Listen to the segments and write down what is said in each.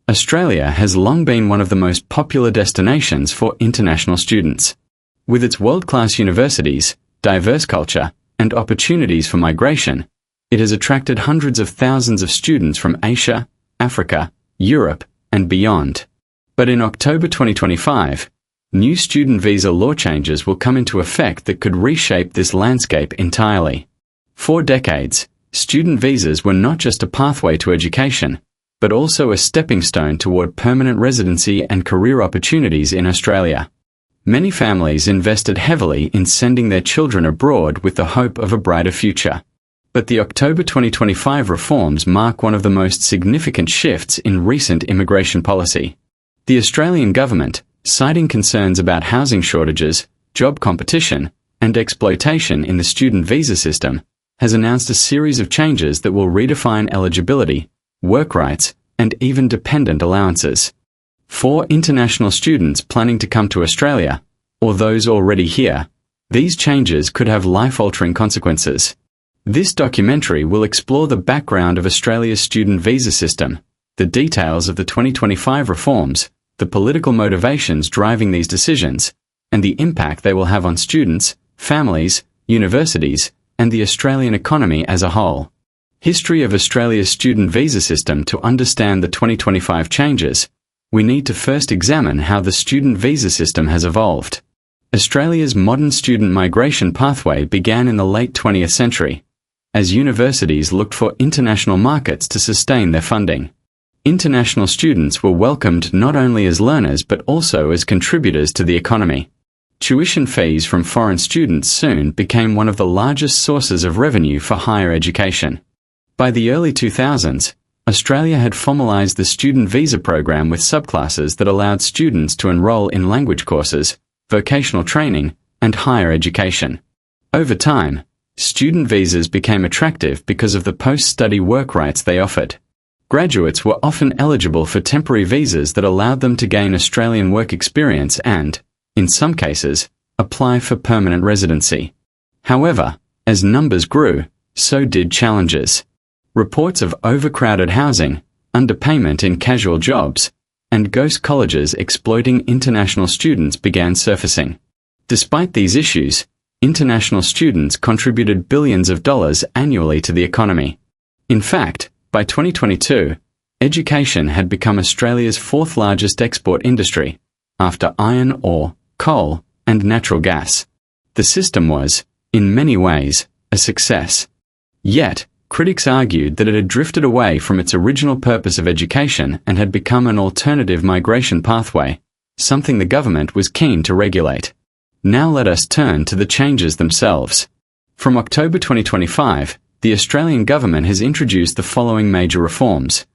Australia has long been one of the most popular destinations for international students. With its world-class universities, diverse culture, and opportunities for migration, it has attracted hundreds of thousands of students from Asia, Africa, Europe, and beyond. But in October 2025, new student visa law changes will come into effect that could reshape this landscape entirely. For decades, student visas were not just a pathway to education, but also a stepping stone toward permanent residency and career opportunities in Australia. Many families invested heavily in sending their children abroad with the hope of a brighter future. But the October 2025 reforms mark one of the most significant shifts in recent immigration policy. The Australian government, citing concerns about housing shortages, job competition, and exploitation in the student visa system, has announced a series of changes that will redefine eligibility, work rights, and even dependent allowances. For international students planning to come to Australia, or those already here, these changes could have life-altering consequences. This documentary will explore the background of Australia's student visa system, the details of the 2025 reforms, the political motivations driving these decisions, and the impact they will have on students, families, universities, and the Australian economy as a whole. History of Australia's student visa system. To understand the 2025 changes, we need to first examine how the student visa system has evolved. Australia's modern student migration pathway began in the late 20th century, as universities looked for international markets to sustain their funding. International students were welcomed not only as learners but also as contributors to the economy. Tuition fees from foreign students soon became one of the largest sources of revenue for higher education. By the early 2000s, Australia had formalised the student visa program with subclasses that allowed students to enrol in language courses, vocational training, and higher education. Over time, student visas became attractive because of the post-study work rights they offered. Graduates were often eligible for temporary visas that allowed them to gain Australian work experience and, in some cases, apply for permanent residency. However, as numbers grew, so did challenges. Reports of overcrowded housing, underpayment in casual jobs, and ghost colleges exploiting international students began surfacing. Despite these issues, international students contributed billions of dollars annually to the economy. In fact, by 2022, education had become Australia's fourth largest export industry, after iron ore, coal, and natural gas. The system was, in many ways, a success. Yet, critics argued that it had drifted away from its original purpose of education and had become an alternative migration pathway, something the government was keen to regulate. Now let us turn to the changes themselves. From October 2025, the Australian government has introduced the following major reforms.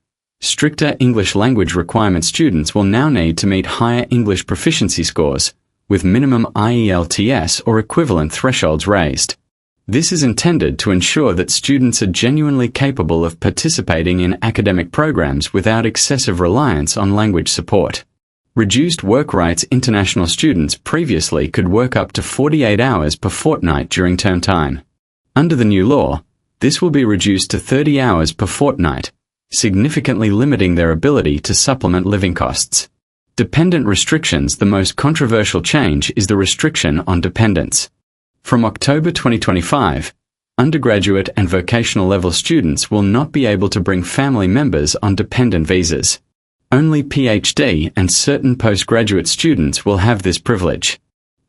Stricter English language requirement. Students will now need to meet higher English proficiency scores, with minimum IELTS or equivalent thresholds raised. This is intended to ensure that students are genuinely capable of participating in academic programs without excessive reliance on language support. Reduced work rights. International students previously could work up to 48 hours per fortnight during term time. Under the new law, this will be reduced to 30 hours per fortnight, significantly limiting their ability to supplement living costs. Dependent restrictions. The most controversial change is the restriction on dependents. From October 2025, undergraduate and vocational level students will not be able to bring family members on dependent visas. Only PhD and certain postgraduate students will have this privilege.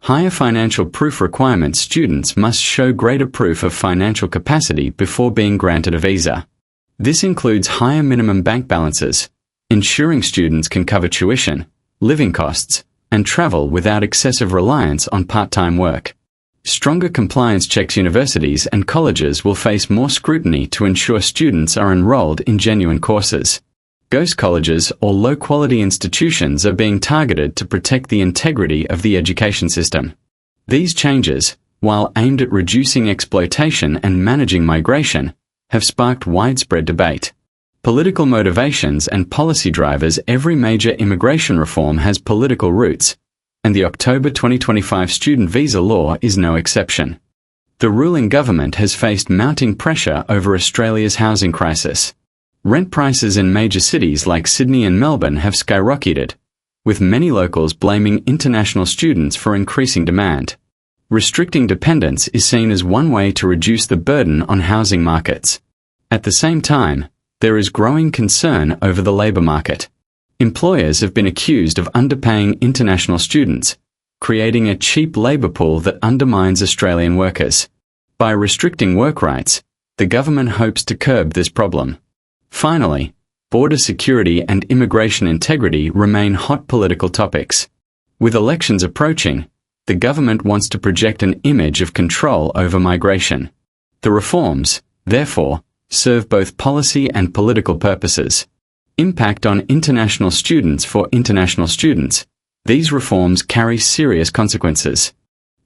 Higher financial proof requirements. Students must show greater proof of financial capacity before being granted a visa. This includes higher minimum bank balances, ensuring students can cover tuition, living costs, and travel without excessive reliance on part-time work. Stronger compliance checks. Universities and colleges will face more scrutiny to ensure students are enrolled in genuine courses. Ghost colleges or low-quality institutions are being targeted to protect the integrity of the education system. These changes, while aimed at reducing exploitation and managing migration, have sparked widespread debate. Political motivations and policy drivers. Every major immigration reform has political roots, and the October 2025 student visa law is no exception. The ruling government has faced mounting pressure over Australia's housing crisis. Rent prices in major cities like Sydney and Melbourne have skyrocketed, with many locals blaming international students for increasing demand. Restricting dependence is seen as one way to reduce the burden on housing markets. At the same time, there is growing concern over the labour market. Employers have been accused of underpaying international students, creating a cheap labour pool that undermines Australian workers. By restricting work rights, the government hopes to curb this problem. Finally, border security and immigration integrity remain hot political topics. With elections approaching, the government wants to project an image of control over migration. The reforms, therefore, serve both policy and political purposes. Impact on international students. For international students, these reforms carry serious consequences.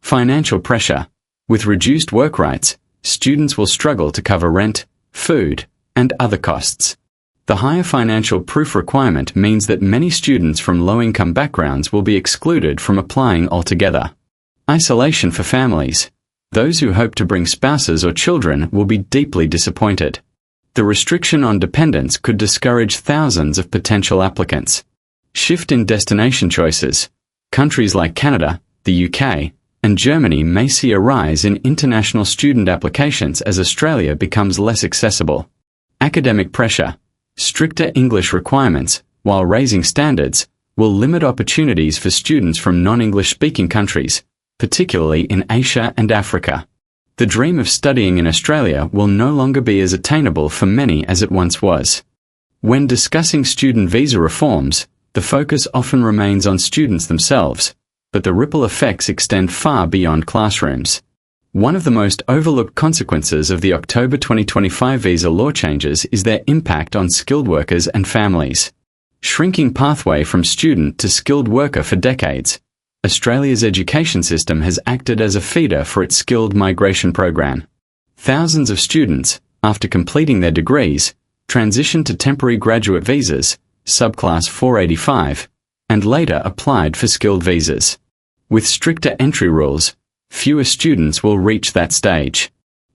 Financial pressure. With reduced work rights, students will struggle to cover rent, food, and other costs. The higher financial proof requirement means that many students from low-income backgrounds will be excluded from applying altogether. Isolation for families. Those who hope to bring spouses or children will be deeply disappointed. The restriction on dependence could discourage thousands of potential applicants. Shift in destination choices. Countries like Canada, the UK, and Germany may see a rise in international student applications as Australia becomes less accessible. Academic pressure. Stricter English requirements, while raising standards, will limit opportunities for students from non-English speaking countries, particularly in Asia and Africa. The dream of studying in Australia will no longer be as attainable for many as it once was. When discussing student visa reforms, the focus often remains on students themselves, but the ripple effects extend far beyond classrooms. One of the most overlooked consequences of the October 2025 visa law changes is their impact on skilled workers and families. Shrinking pathway from student to skilled worker for decades, Australia's education system has acted as a feeder for its skilled migration program. Thousands of students, after completing their degrees, transitioned to temporary graduate visas, subclass 485, and later applied for skilled visas. With stricter entry rules, fewer students will reach that stage.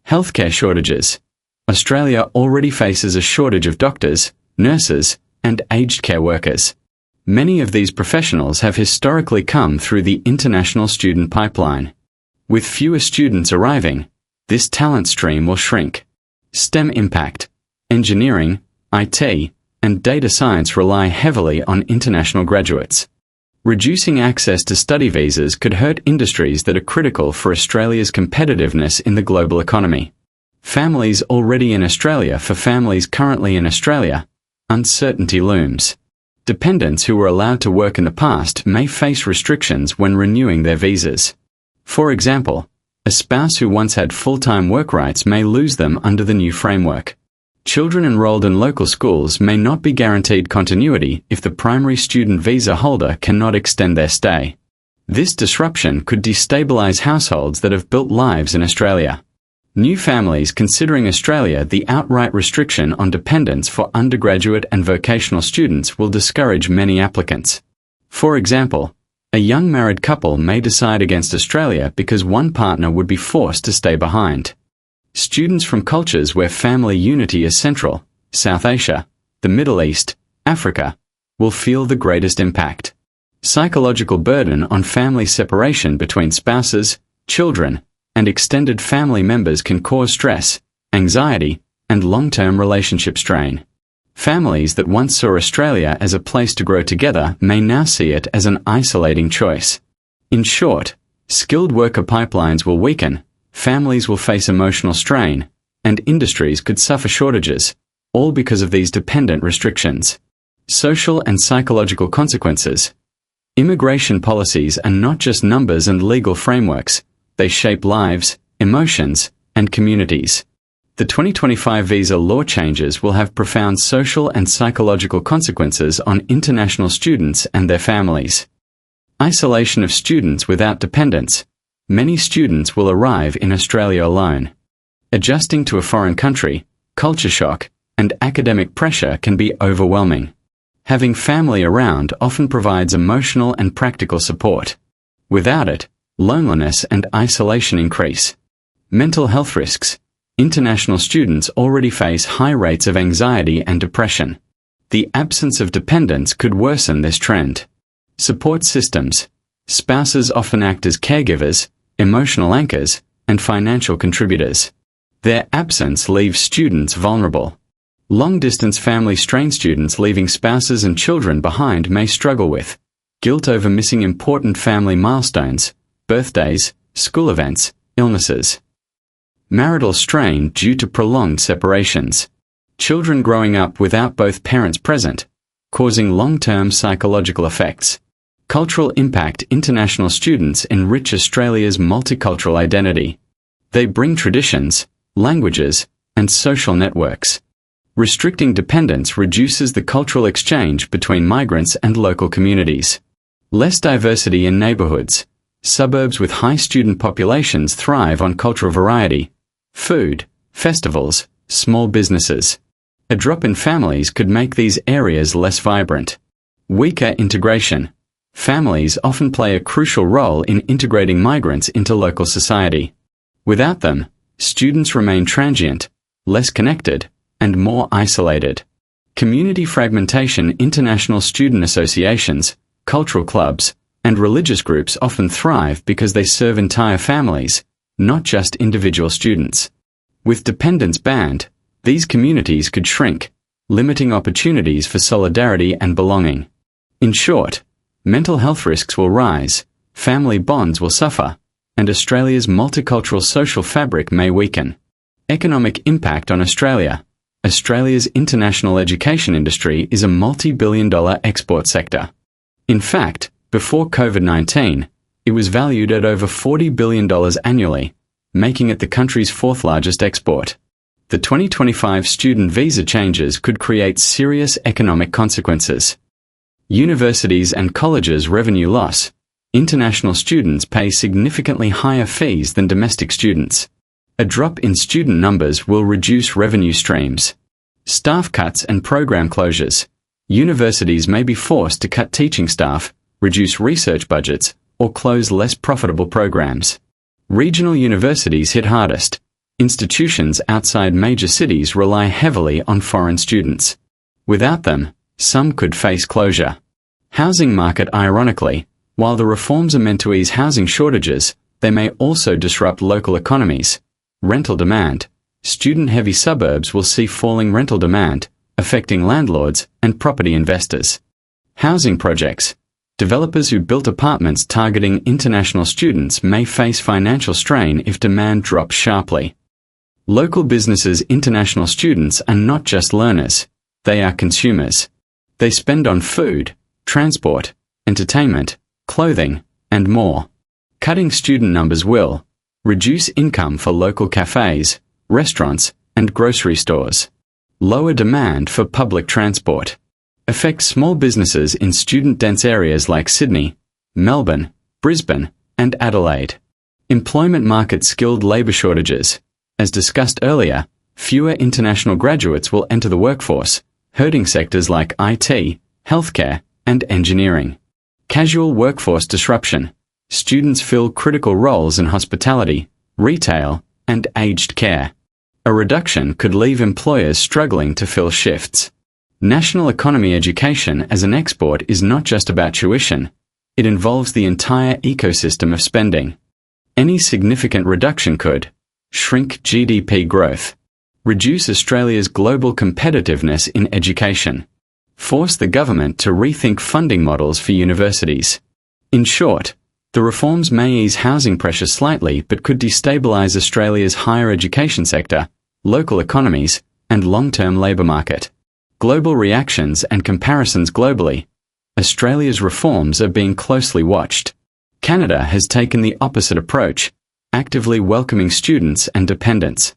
Healthcare shortages. Australia already faces a shortage of doctors, nurses, and aged care workers. Many of these professionals have historically come through the international student pipeline. With fewer students arriving, this talent stream will shrink. STEM impact. Engineering, IT, and data science rely heavily on international graduates. Reducing access to study visas could hurt industries that are critical for Australia's competitiveness in the global economy. Families already in Australia. For families currently in Australia, uncertainty looms. Dependents who were allowed to work in the past may face restrictions when renewing their visas. For example, a spouse who once had full-time work rights may lose them under the new framework. Children enrolled in local schools may not be guaranteed continuity if the primary student visa holder cannot extend their stay. This disruption could destabilise households that have built lives in Australia. New families considering Australia. The outright restriction on dependence for undergraduate and vocational students will discourage many applicants. For example, a young married couple may decide against Australia because one partner would be forced to stay behind. Students from cultures where family unity is central, South Asia, the Middle East, Africa, will feel the greatest impact. Psychological burden on family separation between spouses, children, and extended family members can cause stress, anxiety, and long-term relationship strain. Families that once saw Australia as a place to grow together may now see it as an isolating choice. In short, skilled worker pipelines will weaken, families will face emotional strain, and industries could suffer shortages, all because of these dependent restrictions. Social and psychological consequences. Immigration policies are not just numbers and legal frameworks. They shape lives, emotions, and communities. The 2025 visa law changes will have profound social and psychological consequences on international students and their families. Isolation of students without dependence. Many students will arrive in Australia alone. Adjusting to a foreign country, culture shock, and academic pressure can be overwhelming. Having family around often provides emotional and practical support. Without it, loneliness and isolation increase. Mental health risks. International students already face high rates of anxiety and depression. The absence of dependence could worsen this trend. Support systems. Spouses often act as caregivers, emotional anchors, and financial contributors. Their absence leaves students vulnerable. Long-distance family strain students leaving spouses and children behind may struggle with guilt over missing important family milestones, birthdays, school events, illnesses. Marital strain due to prolonged separations. Children growing up without both parents present, causing long-term psychological effects. Cultural impact. International students enrich Australia's multicultural identity. They bring traditions, languages, and social networks. Restricting dependence reduces the cultural exchange between migrants and local communities. Less diversity in neighbourhoods. Suburbs with high student populations thrive on cultural variety, food, festivals, small businesses. A drop in families could make these areas less vibrant. Weaker integration. Families often play a crucial role in integrating migrants into local society. Without them, students remain transient, less connected, and more isolated. Community fragmentation. International student associations, cultural clubs, and religious groups often thrive because they serve entire families, not just individual students. With dependence banned, these communities could shrink, limiting opportunities for solidarity and belonging. In short, mental health risks will rise, family bonds will suffer, and Australia's multicultural social fabric may weaken. Economic impact on Australia. Australia's international education industry is a multi-billion-dollar export sector. In fact, before COVID-19, it was valued at over $40 billion annually, making it the country's fourth-largest export. The 2025 student visa changes could create serious economic consequences. Universities and colleges' revenue loss. International students pay significantly higher fees than domestic students. A drop in student numbers will reduce revenue streams. Staff cuts and program closures. Universities may be forced to cut teaching staff, reduce research budgets, or close less profitable programs. Regional universities hit hardest. Institutions outside major cities rely heavily on foreign students. Without them, some could face closure. Housing market. Ironically, while the reforms are meant to ease housing shortages, they may also disrupt local economies. Rental demand. Student-heavy suburbs will see falling rental demand, affecting landlords and property investors. Housing projects. Developers who built apartments targeting international students may face financial strain if demand drops sharply. Local businesses. International students are not just learners, they are consumers. They spend on food, transport, entertainment, clothing, and more. Cutting student numbers will reduce income for local cafes, restaurants, and grocery stores. Lower demand for public transport. Affect small businesses in student-dense areas like Sydney, Melbourne, Brisbane, and Adelaide. Employment market. Skilled labour shortages. As discussed earlier, fewer international graduates will enter the workforce, hurting sectors like IT, healthcare, and engineering. Casual workforce disruption. Students fill critical roles in hospitality, retail, and aged care. A reduction could leave employers struggling to fill shifts. National economy. Education as an export is not just about tuition. It involves the entire ecosystem of spending. Any significant reduction could shrink GDP growth, reduce Australia's global competitiveness in education, force the government to rethink funding models for universities. In short, the reforms may ease housing pressure slightly but could destabilise Australia's higher education sector, local economies, and long-term labour market. Global reactions and comparisons. Globally, Australia's reforms are being closely watched. Canada has taken the opposite approach, actively welcoming students and dependents.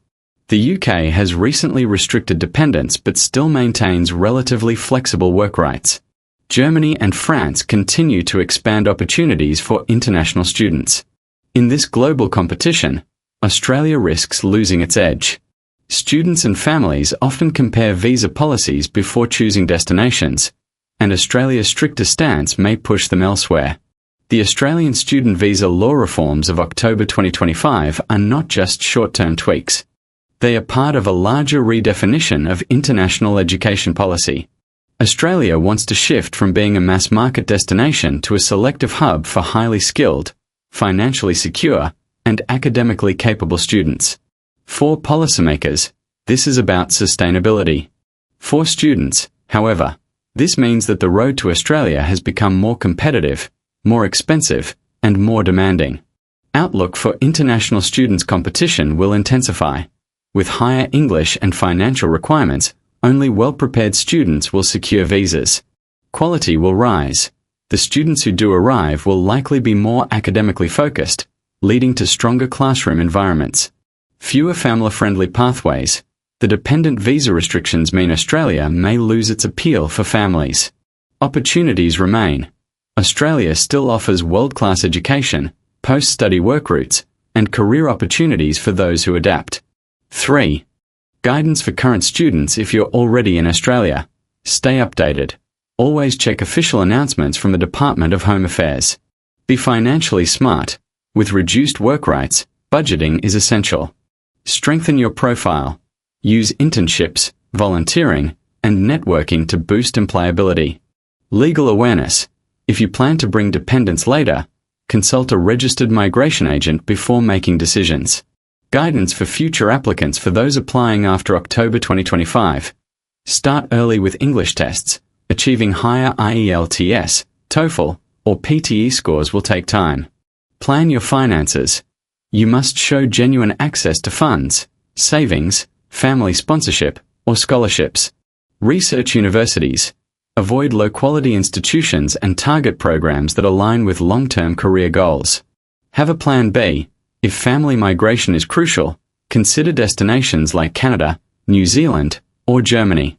The UK has recently restricted dependents but still maintains relatively flexible work rights. Germany and France continue to expand opportunities for international students. In this global competition, Australia risks losing its edge. Students and families often compare visa policies before choosing destinations, and Australia's stricter stance may push them elsewhere. The Australian student visa law reforms of October 2025 are not just short-term tweaks. They are part of a larger redefinition of international education policy. Australia wants to shift from being a mass-market destination to a selective hub for highly skilled, financially secure, and academically capable students. For policymakers, this is about sustainability. For students, however, this means that the road to Australia has become more competitive, more expensive, and more demanding. Outlook for international students' competition will intensify. With higher English and financial requirements, only well-prepared students will secure visas. Quality will rise. The students who do arrive will likely be more academically focused, leading to stronger classroom environments. Fewer family-friendly pathways. The dependent visa restrictions mean Australia may lose its appeal for families. Opportunities remain. Australia still offers world-class education, post-study work routes, and career opportunities for those who adapt. 3. Guidance for current students. If you're already in Australia, stay updated. Always check official announcements from the Department of Home Affairs. Be financially smart. With reduced work rights, budgeting is essential. Strengthen your profile. Use internships, volunteering, and networking to boost employability. Legal awareness. If you plan to bring dependents later, consult a registered migration agent before making decisions. Guidance for future applicants. For those applying after October 2025. Start early with English tests. Achieving higher IELTS, TOEFL, or PTE scores will take time. Plan your finances. You must show genuine access to funds, savings, family sponsorship, or scholarships. Research universities. Avoid low-quality institutions and target programs that align with long-term career goals. Have a plan B. If family migration is crucial, consider destinations like Canada, New Zealand, or Germany.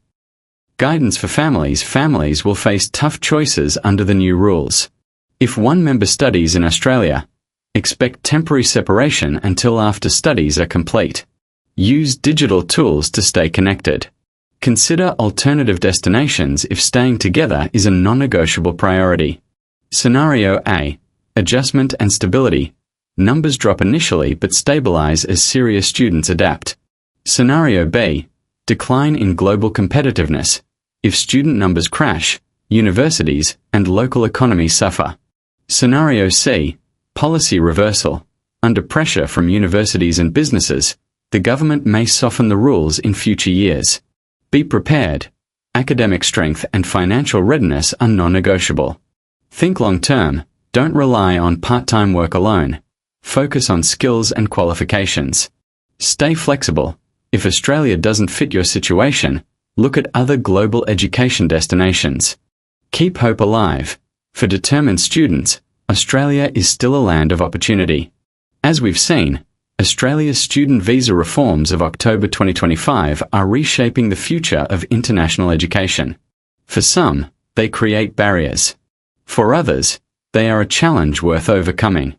Guidance for families. Families will face tough choices under the new rules. If one member studies in Australia, expect temporary separation until after studies are complete. Use digital tools to stay connected. Consider alternative destinations if staying together is a non-negotiable priority. Scenario A. Adjustment and stability. Numbers drop initially but stabilize as serious students adapt. Scenario B. Decline in global competitiveness. If student numbers crash, universities and local economies suffer. Scenario C. Policy reversal. Under pressure from universities and businesses, the government may soften the rules in future years. Be prepared. Academic strength and financial readiness are non-negotiable. Think long-term. Don't rely on part-time work alone. Focus on skills and qualifications. Stay flexible. If Australia doesn't fit your situation, look at other global education destinations. Keep hope alive. For determined students, Australia is still a land of opportunity. As we've seen, Australia's student visa reforms of October 2025 are reshaping the future of international education. For some, they create barriers. For others, they are a challenge worth overcoming.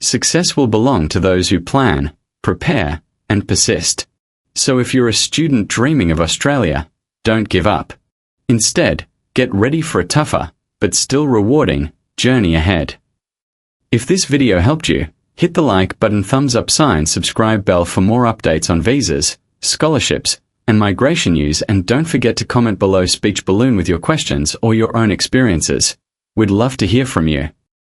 Success will belong to those who plan, prepare, and persist. So if you're a student dreaming of Australia, don't give up. Instead, get ready for a tougher, but still rewarding, journey ahead. If this video helped you, hit the like button, thumbs up sign, subscribe bell for more updates on visas, scholarships, and migration news, and don't forget to comment below speech balloon with your questions or your own experiences. We'd love to hear from you.